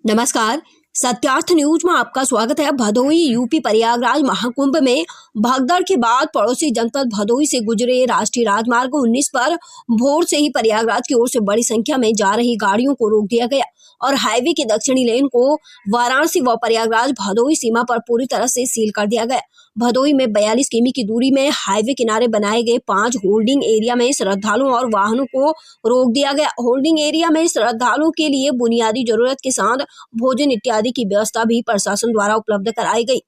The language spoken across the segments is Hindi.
नमस्कार, सत्यार्थ न्यूज में आपका स्वागत है। भदोही यूपी प्रयागराज महाकुंभ में भगदड़ के बाद पड़ोसी जनपद भदोही से गुजरे राष्ट्रीय राजमार्ग 19 पर भोर से ही प्रयागराज की ओर से बड़ी संख्या में जा रही गाड़ियों को रोक दिया गया और हाईवे की दक्षिणी लेन को वाराणसी व प्रयागराज भदोही सीमा पर पूरी तरह से सील कर दिया गया। भदोही में 42 किमी की दूरी में हाईवे किनारे बनाए गए 5 होल्डिंग एरिया में श्रद्धालुओं और वाहनों को रोक दिया गया। होल्डिंग एरिया में श्रद्धालुओं के लिए बुनियादी जरूरत के साथ भोजन इत्यादि की व्यवस्था भी प्रशासन द्वारा उपलब्ध कराई गई।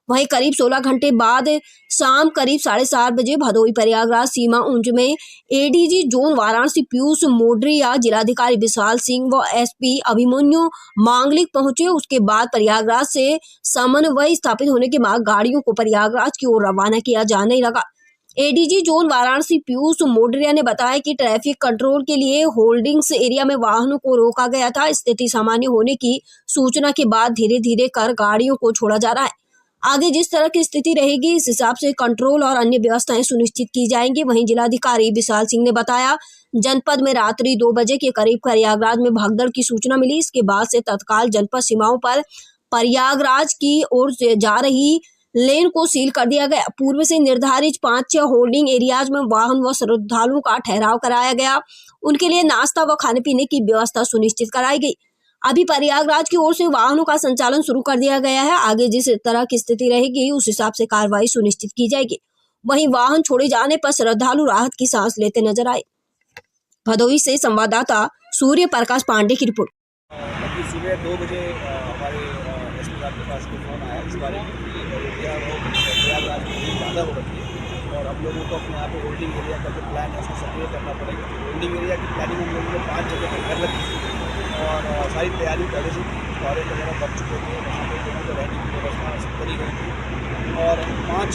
वहीं करीब 16 घंटे बाद शाम करीब 7:30 बजे भदोही प्रयागराज सीमा उंज में एडीजी जोन वाराणसी पीयूष मोडरिया, जिलाधिकारी विशाल सिंह व एसपी अभिमन्यु मांगलिक पहुंचे। उसके बाद प्रयागराज से समन्वय स्थापित होने के बाद गाड़ियों को प्रयागराज की ओर रवाना किया जाने लगा। एडीजी जोन वाराणसी पीयूष मोडरिया ने बताया कि ट्रैफिक कंट्रोल के लिए होल्डिंग्स एरिया में वाहनों को रोका गया था। स्थिति सामान्य होने की सूचना के बाद धीरे धीरे कर गाड़ियों को छोड़ा जा रहा है। आगे जिस तरह की स्थिति रहेगी इस हिसाब से कंट्रोल और अन्य व्यवस्थाएं सुनिश्चित की जाएंगी। वहीं जिलाधिकारी विशाल सिंह ने बताया, जनपद में रात्रि 2 बजे के करीब प्रयागराज में भगदड़ की सूचना मिली। इसके बाद से तत्काल जनपद सीमाओं पर प्रयागराज की ओर से जा रही लेन को सील कर दिया गया। पूर्व से निर्धारित 5-6 होल्डिंग एरियाज में वाहन व श्रद्धालुओं का ठहराव कराया गया। उनके लिए नाश्ता व खाने पीने की व्यवस्था सुनिश्चित कराई गई। अभी प्रयागराज की ओर से वाहनों का संचालन शुरू कर दिया गया है। आगे जिस तरह की स्थिति रहेगी उस हिसाब से कार्रवाई सुनिश्चित की जाएगी। वहीं वाहन छोड़े जाने पर श्रद्धालु राहत की सांस लेते नजर आए। भदोही से संवाददाता सूर्य प्रकाश पांडे की रिपोर्ट। सुबह 2 बजे हमारे एसपी साहब के पास फोन आया इस बारे में कि प्रयागराज में ज़्यादा हो रही है और हम लोगों को अपने यहाँ पे होल्डिंग एरिया का जो प्लान है उसको सक्रिय करना पड़ेगा। होल्डिंग एरिया की प्लानिंग हम लोगों ने 5 जगह पर कर रखी थी और सारी तैयारी पहले से थी। टॉयलेट वगैरह बन चुके थे, वहाँ पर लोगों को रहने की व्यवस्था सब करी गई थी और 5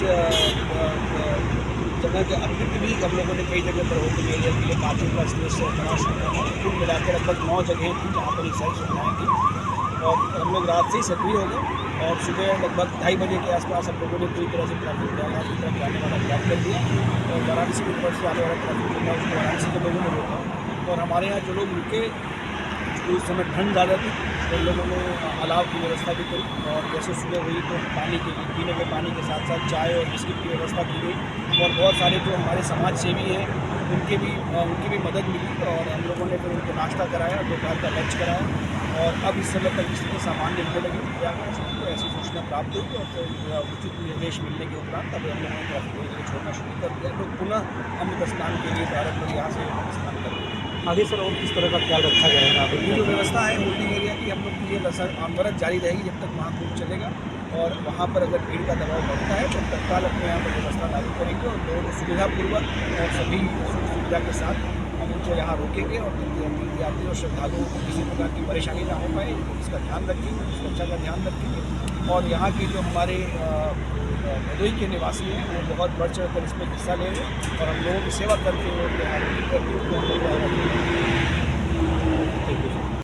जगह के अतिरिक्त भी हम लोगों ने कई जगह पर होल्डिंग एरिया के लिए पार्किंग का स्पेस बना सकते हैं। कुल मिलाकर लगभग 9 जगह थी जहाँ पर ये सारी सुविधाएँ थी और हम लोग रात से ही सक्रिय हो गए और सुबह लगभग 2:30 बजे के आसपास हम लोगों ने पूरी तरह से ट्रैफिक प्रयागराज की तरफ जाने वाला ब्लॉक कर दिया और वाराणसी की तरफ से आने वाला ट्रैफिक जो था उसको वाराणसी के लोगों ने रोका और हमारे यहाँ जो लोग रुके उस समय ठंड ज़्यादा थी तो लोगों ने अलाव की व्यवस्था भी करी और जैसे सुबह हुई तो पानी के पीने के पानी के साथ साथ चाय और बिस्किट की व्यवस्था की गई और बहुत सारे जो हमारे समाज सेवी हैं उनकी भी मदद मिली और हम लोगों ने फिर उनको नाश्ता कराया, दोपहर का लंच कराया और अब इस समय तक स्थिति सामान्य होने लगी। प्रयागराज को ऐसी सूचना प्राप्त हुई और फिर उचित निर्देश मिलने के उपरांत अब हम लोगों ने ट्रैफिक छोड़ना शुरू कर दिया। लोग पुनः अमृत स्नान के लिए भारत में यहाँ से स्नान कर रहे हैं। आगे सर और किस तरह का ख्याल रखा जाएगा? ये जो व्यवस्था है होल्डिंग एरिया की हम लोग के लिए अनवरत जारी रहेगी जब तक महाकुंभ चलेगा और वहाँ पर अगर भीड़ का दबाव बढ़ता है तो तत्काल अपने यहाँ पर व्यवस्था लागू करेंगे और लोगों को सुविधापूर्वक और सभी सुविधा के साथ हम उनको यहाँ रोकेंगे और यात्री और श्रद्धालुओं को किसी प्रकार की परेशानी ना हो पाए इसका ध्यान रखेंगे, सुरक्षा का ध्यान रखेंगे और यहाँ के जो हमारे भदोही के निवासी हैं वो बहुत बढ़ चढ़ कर इसमें हिस्सा ले रहे हैं और हम लोगों की सेवा करके वो यहाँ करके उनको हम लोग